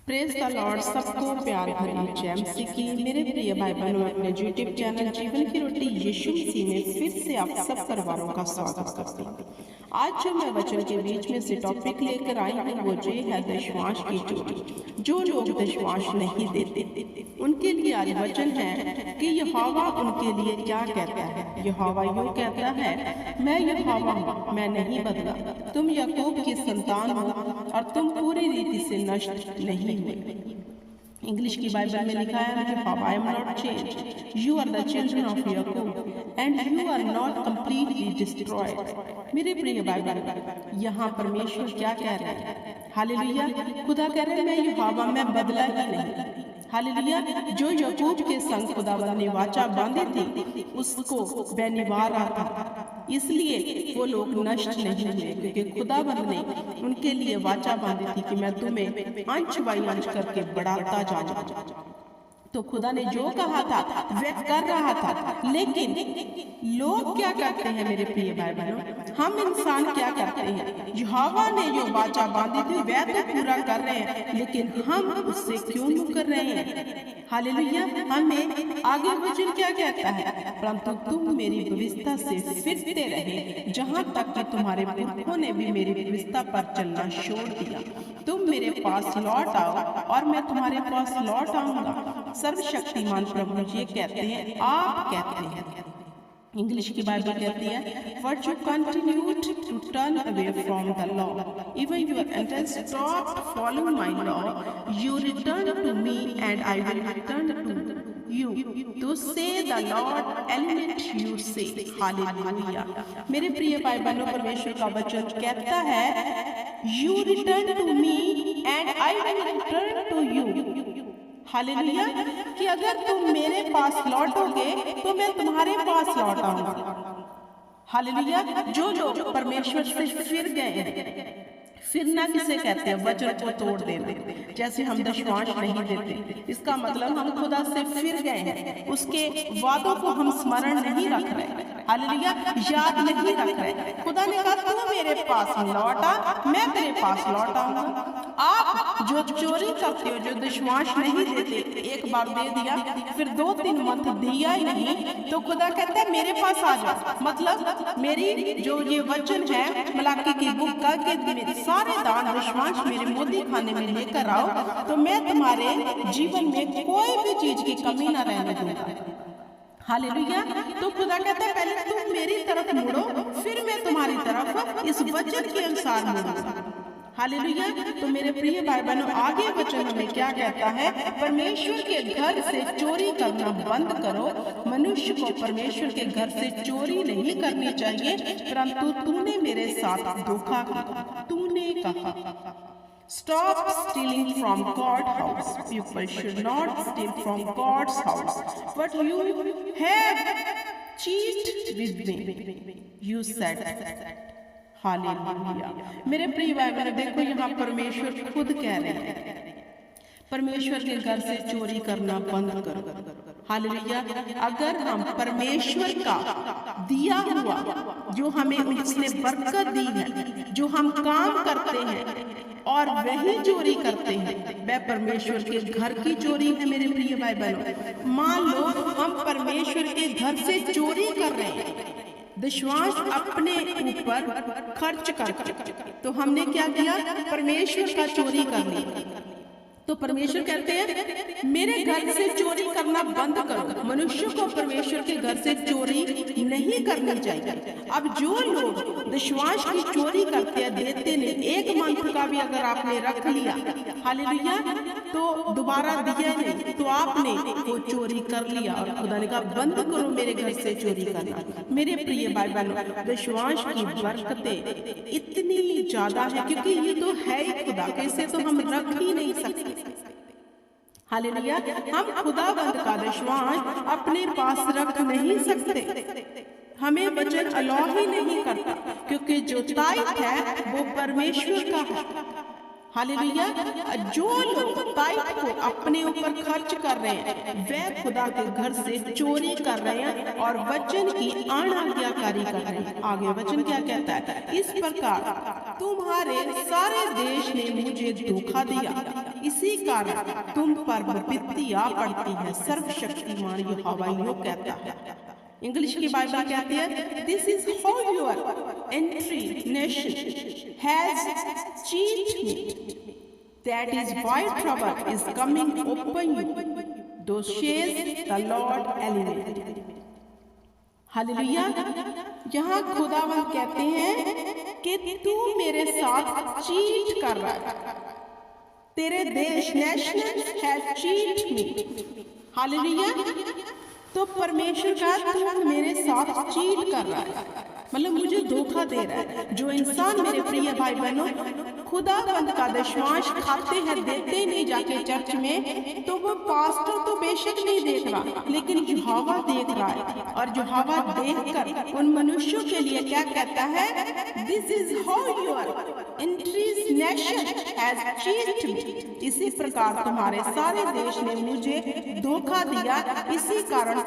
Praise the Lord. सबको प्यार भरी जय मसीह की। मेरे प्रिय भाई बहनों, अपने यूट्यूब चैनल जीवन की रोटी यीशु मसीह में फिर से आप सब परिवारों का स्वागत करती हूँ। आज जो मैं वचन के बीच में से टॉपिक लेकर आई हूँ वो ये है विश्वास की चोरी। जो लोग विश्वास नहीं देते उनके लिए आज वचन है कि यहोवा उनके लिए क्या कहता है। यहोवा यूँ कहता है, मैं यहोवा हूँ, मैं नहीं बदला। तुम याकूब की संतान हो और तुम पूरी रीति से नष्ट नहीं हुए। इंग्लिश की बाइबल में लिखा है, यहोवा I am not change, you are the children of याकूब and you are not completely destroyed. मेरे प्रिय बाइबल, यहाँ परमेश्वर क्या कह रहे हैं? हालेलुया। खुदा कह रहे हैं, मैं यहोवा, मैं बदला ही नहीं। हालेलुया। जो याकूब के संग खुदावंद ने वाचा बांधी थी उसको वह निभा रहा था, इसलिए वो लोग नष्ट नहीं हुए, क्योंकि खुदावंद ने उनके लिए वाचा बांधी थी कि मैं तुम्हें अंश बाई अंश करके बढ़ाता जाऊंगा। तो खुदा ने जो कहा था वह कर रहा था, लेकिन लोग क्या करते हैं मेरे प्रिय भाई बहनों? हम इंसान क्या करते हैं? यहोवा ने जो वाचा बांधी थी वह तो पूरा कर रहे हैं, लेकिन हम उससे क्यों मुकर रहे हैं? हालेलुया। हमें आगे वचन क्या कहता है? परंतु तुम मेरी व्यवस्था से फिरते रहे, जहाँ तक कि तुम्हारे पुरखों ने भी मेरी व्यवस्था पर चलना छोड़ दिया। तुम मेरे पास लौट आओ और मैं तुम्हारे पास लौट आऊंगा। सर्वशक्तिमान प्रभु ये कहते हैं, आप कहते हैं। इंग्लिश की बाइबल कहती है, But you continued to turn away from the law. Even your enemies stopped following my law. You returned to me and I will return to you. To say the Lord element you say. Hallelujah. मेरे प्रिय भाई बहनों, परमेश्वर का वचन कहता है, You return to me and I will return to you. Hallelujah. कि अगर तुम मेरे पास लौटोगे तो मैं तुम्हारे पास लौट आऊंगा। हालेलुया। जो लोग परमेश्वर से फिर गए हैं, फिरना किसे कहते हैं? वचन को तोड़ देना। जैसे हम विश्वास नहीं देते, इसका मतलब हम खुदा से फिर गए हैं, उसके वादों को हम स्मरण नहीं रख रहे। हालेलुया। याद नहीं रख रहे। खुदा ने कहा, तू मेरे पास लौटा, मैं तेरे पास लौट आऊंगा। आप जो चोरी करते हो, जो विश्वास नहीं देते, एक बार दे दिया फिर 2-3 मंथ दिया ही नहीं, तो खुदा कहता है मेरे पास आ जाओ। मतलब मेरी जो ये वचन है मलाकी की बुक का कि सारे दान विश्वास मेरे मोदी खाने में लेकर आओ, तो मैं तुम्हारे जीवन में कोई भी चीज की कमी ना रहने दूंगा। हालेलुया। तो खुदा कहता है, पहले तुम मेरी तरफ मुड़ो, फिर मैं तुम्हारी तरफ इस वचन के अनुसार मुड़ूंगा। हालेलुया। तो मेरे प्रिय भाई बहनों, आगे वचन हमें क्या कहता है? परमेश्वर के घर से चोरी करना बंद करो। मनुष्य को परमेश्वर के घर से चोरी नहीं करनी चाहिए, परंतु तूने मेरे साथ धोखा किया। तूने कहा, Stop stealing from God's house. People should not steal from God's house. But you have cheated with me. You said. Hallelujah. मेरे प्रिय भाई बहनों, देखो यहाँ परमेश्वर खुद कह रहे हैं, परमेश्वर के घर से चोरी करना बंद करो। हालेलुया। अगर हम परमेश्वर का दिया हुआ, जो हमें उसने बरकत दी है, जो हम काम करते हैं और वही चोरी करते हैं, वह परमेश्वर के घर की चोरी है। मेरे प्रिय भाई बहनों, मान लो हम परमेश्वर के घर से चोरी कर रहे हैं, विश्वास अपने ऊपर खर्च करके, तो हमने क्या किया? परमेश्वर का चोरी कर लिया। तो परमेश्वर कहते हैं मेरे घर से चोरी करना बंद करो। मनुष्य को परमेश्वर के घर से चोरी नहीं करनी चाहिए। अब जो लोग विश्वास की चोरी करते हैं, देते नहीं, 1 मंथ का भी अगर आपने रख लिया, हालेलुया, तो दोबारा दिया नहीं, तो आपने वो चोरी कर लिया। और खुदा ने कहा, बंद करो मेरे घर से चोरी करना। मेरे प्रिय भाई बहनों, विश्वास की बरकतें इतनी ज्यादा है, क्योंकि ये तो है ही खुदा के, इसे तो हम रख ही नहीं सकते। हालेलुया। हम खुदावंद का विश्वास अपने पास रख नहीं सकते, हमें वचन अलाउ ही नहीं करता, क्योंकि जो ताइथ है वो परमेश्वर का है। हालेलुया। जो लोग ताइथ को अपने ऊपर खर्च कर रहे हैं, वे खुदा के घर से चोरी कर रहे हैं और वचन की अनाज्ञाकारी कर रहे हैं। आगे वचन क्या कहता है? इस प्रकार तुम्हारे सारे देश ने मुझे धोखा दिया, इसी कारण तुम पर विपत्ति आ पड़ती है, सर्वशक्तिमान यहोवा यूं कहता है। इंग्लिश की बाइबल कहती है, this is how your entry nation has cheat me, that is why trouble is coming upon you, thou says the Lord Almighty। Hallelujah. यहाँ खुदावंद कहते हैं कि तू मेरे साथ चीट कर रहा है, तेरे देश national have cheat me. Hallelujah. तो परमेश्वर का तू मेरे साथ चीट कर रहा है, मतलब मुझे धोखा दे रहा है। जो इंसान मेरे प्रिय भाई बहनों खुदावंद का दशमांश खाते हैं, देते नहीं जाके चर्च में, तो वो पास्टर तो बेशक नहीं देख रहा, लेकिन यहोवा देख रहा है। और यहोवा देखकर उन मनुष्यों के लिए क्या कहता है, this is how your entries nation has cheat मी। इसी प्रकार तुम्हारे सारे देश ने मुझे धोखा दिया, इसी कारण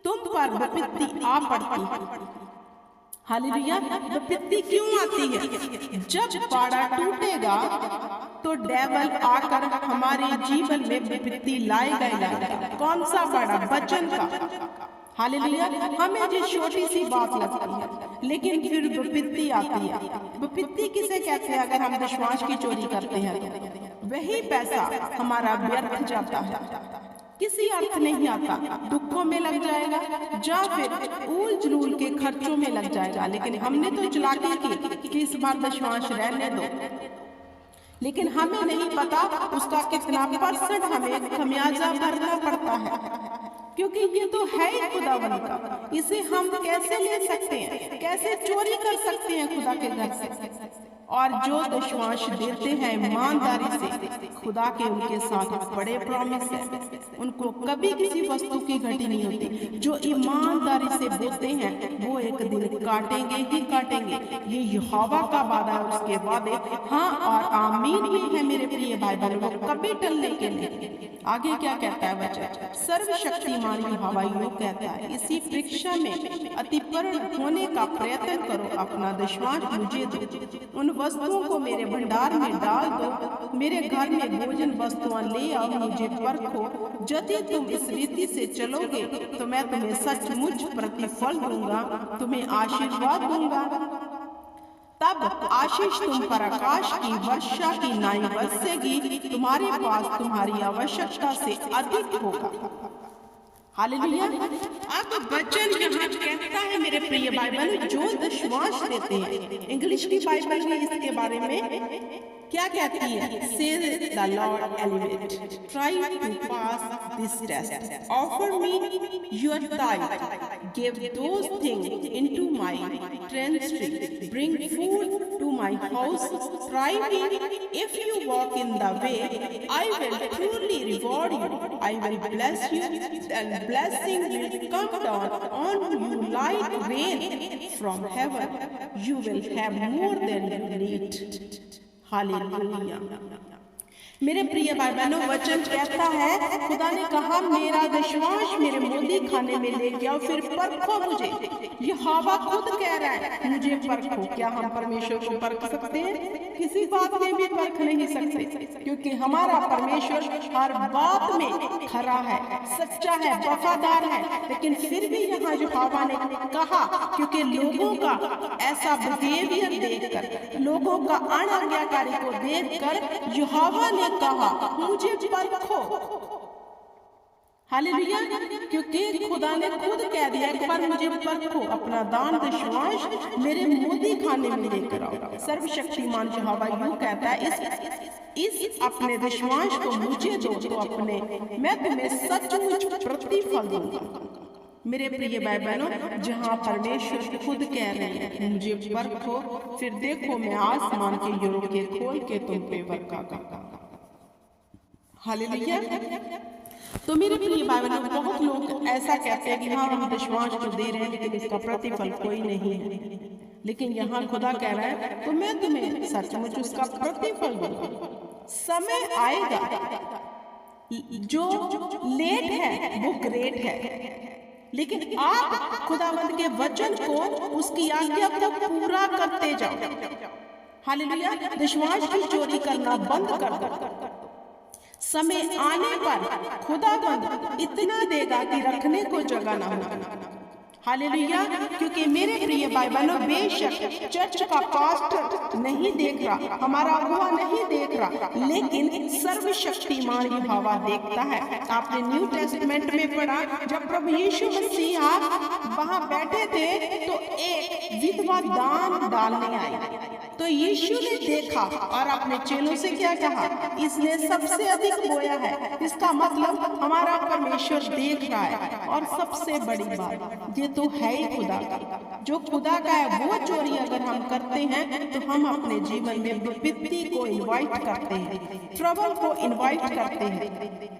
तुम पर विपत्ति आ पड़ती है। हालेलुया। विपत्ति क्यों आती है? जब बाड़ा टूटेगा तो डेविल आकर हमारे जीवन में विपत्ति लाएगा। कौन सा बाड़ा? वचन का। हालेलुया। हमें जो छोटी सी बात लगती है, लेकिन फिर विपत्ति आती है। विपत्ति किसे कहते हैं? अगर हम विश्वास की चोरी करते हैं तो वही पैसा हमारा व्यर्थ जाता है, किसी अर्थ नहीं आता, दुखों में लग जाएगा या फिर ऊल जलूल के खर्चों में लग जाएगा। लेकिन हमने तो चलाकी की कि इस बार विश्वास रहने दो, लेकिन हमें नहीं पता उसका कितना परसेंट हमें खमियाजा भरना पड़ता है, क्योंकि ये तो है ही खुदावंद का। इसे हम कैसे ले सकते हैं? कैसे चोरी कर सकते हैं खुदा के घर से? और जो दशमांश देते हैं ईमानदारी से, खुदा के उनके साथ बड़े प्रॉमिस है, उनको कभी किसी वस्तु की घटी नहीं होती। जो ईमानदारी से बोलते हैं वो एक दिन काटेंगे ही काटेंगे। ये यहोवा का वादा है, उसके वादे हाँ और आमीन भी है मेरे प्रिय भाई बहनों, वो कभी टलने के नहीं। आगे क्या कहता है वचन? सर्वशक्तिमान यहोवा यूं कहता है, इसी परीक्षा में अतिपूर्ण होने का प्रयत्न करो, अपना दशमांश मुझे दो, उन वस्तुओं को मेरे भंडार में डाल दो, मेरे घर में भोजन वस्तुएं ले आओ, मुझे परखो। यदि तुम इस रीति से चलोगे तो मैं तुम्हें सचमुच प्रतिफल दूंगा, तुम्हें आशीर्वाद दूंगा। तब आशीष तुम पर आकाश की वर्षा की नाई बरसेगी, तुम्हारे पास तुम्हारी आवश्यकता से अधिक होगा। हालेलुया। अब वचन यहाँ कहता है मेरे प्रिय भाई बहन, जो दशमांश देते हैं, इंग्लिश की बाइबल में इसके बारे में क्या कहती है? Says the Lord Elevate, try to pass this test, offer me your tithe, give those things into my treasury, bring food to my house, try me. If you walk in the way, I will truly reward you. I will bless you, and blessing will come down on you like rain from heaven. You will have more than you need. Hallelujah. मेरे प्रिय भाई बहनों, वचन कहता है, खुदा ने कहा मेरा विश्वास मेरे मोदी खाने में ले जाओ, फिर परखो मुझे। यहोवा खुद कह रहा है मुझे परखो। क्या हम परमेश्वर को परख सकते हैं? किसी बात में भी परख नहीं सकते, क्योंकि हमारा परमेश्वर हर बात में खरा है, सच्चा है, वफादार है। लेकिन फिर भी यहाँ यहोवा ने कहा, क्योंकि लोगों का ऐसा बिहेवियर देखकर, लोगों का अनाज्ञाकारी को देखकर यहोवा ने कहा मुझे परखो। हालेलुया। क्योंकि खुदा ने खुद कह दिया एक बार मुझे परखो, अपना दान दशमांश मेरे मोदी खाने में लेकर आओ। सर्वशक्तिमान यहोवा यूं कहता है, इस अपने दशमांश को मुझे दो, तो अपने मैं तुम्हें सचमुच प्रतिफल दूंगा। मेरे प्रिय भाई बहनों, जहाँ परमेश्वर खुद कह रहे हैं मुझे परखो, फिर देखो मैं आसमान के योरों खोल के तुम पे बरका। हालेलुया। तो मेरे प्रिय भाई बहनों, बहुत लोग ऐसा कहते हैं कि हाँ हम विश्वास तो दे रहे हैं, लेकिन इसका प्रतिफल कोई नहीं है। लेकिन यहाँ खुदा कह रहा है तो मैं तुम्हें सचमुच उसका प्रतिफल दूंगा। समय आएगा, जो लेट है वो ग्रेट है। लेकिन आप खुदावंद के वचन को, उसकी आज्ञा को पूरा करते जाओ। हालेलुया। विश्वास की चोरी करना बंद कर दो। समय आने पर खुदावंद इतना देगा कि रखने को जगह ना हो। हालेलुया। क्योंकि मेरे प्रिय भाई बहनों, बेशक चर्च का पास्टर नहीं देख रहा, हमारा अगुवा नहीं देख रहा, लेकिन सर्वशक्तिमान यहोवा देखता है। आपने न्यू टेस्टमेंट में पढ़ा, जब प्रभु यीशु मसीह वहां बैठे थे तो एक विधवा दान डालने आई, तो यीशु ने देखा और अपने चेलों से क्या कहा, इसने सबसे अधिक बोया है। इसका मतलब हमारा परमेश्वर देख रहा है। और सबसे बड़ी बात, ये तो है ही खुदा का। जो खुदा का है वो चोरी अगर हम करते हैं तो हम अपने जीवन में विपत्ति को इनवाइट करते हैं, ट्रबल को इनवाइट करते हैं।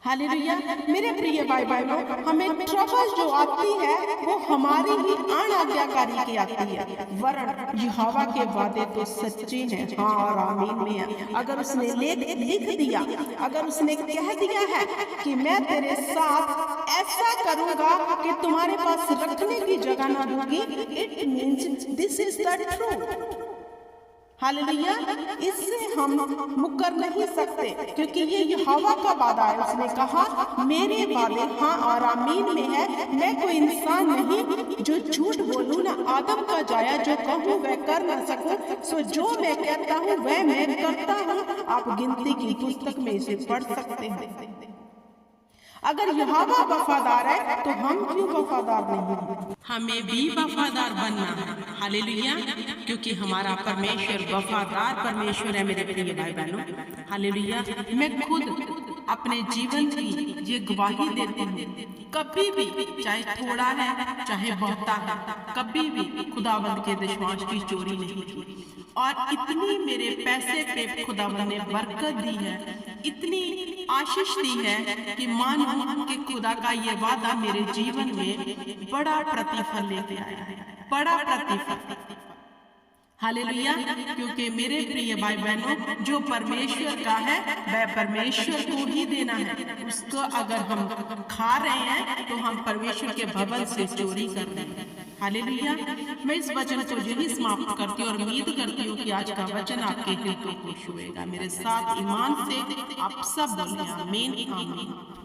हालेलुया। मेरे प्रिय भाई बहनों, हमें ट्रबल जो आती है वो हमारी ही अनाज्ञाकारी की आती है, वरन यहोवा के वादे तो सच्चे हैं, हाँ और आमीन में है। अगर उसने लिख दिया, अगर उसने कह दिया है कि मैं तेरे साथ ऐसा करूंगा कि तुम्हारे पास रखने की जगह ना होगी, it means this is the truth. Hallelujah. इससे हम मुकर नहीं सकते, क्योंकि ये यहोवा का वादा है। उसने कहा मेरे वादे हाँ और आमीन में है। मैं कोई इंसान नहीं जो झूठ बोलूं, ना आदम का जाया जो कहूँ वह कर ना सकूं। सो जो मैं कहता हूँ वह मैं करता हूँ। आप गिनती की पुस्तक में इसे पढ़ सकते हैं। अगर यहोवा वफादार है तो हम क्यों वफादार नहीं? हमें भी वफादार बनना है। हालेलुया। क्योंकि हमारा परमेश्वर वफादार परमेश्वर है। मेरे प्रिय भाई बहनों, हालेलुया। मैं खुद अपने जीवन की ये गवाही देती हूँ, कभी भी, चाहे थोड़ा है चाहे बहुता है, कभी भी खुदावंद के विश्वास की चोरी नहीं की। और इतनी मेरे पैसे पे खुदावंद ने बरकत दी है, इतनी आशीष दी है कि मानो कि खुदा का ये वादा मेरे जीवन में बड़ा प्रतिफल लेके आया है, बड़ा प्रतिफल। हालेलुया। क्योंकि मेरे प्रिय भाई बहनों, जो परमेश्वर का है वह परमेश्वर को ही देना है। उसको अगर हम खा रहे हैं तो हम परमेश्वर के भवन से चोरी कर रहे हैं। हालेलुया। मैं इस वचन को यही समाप्त करती हूँ और उम्मीद करती हूँ कि आज का वचन आपके हृदय को छुएगा। मेरे साथ ईमान से आप सब बोलिए आमीन, आमीन।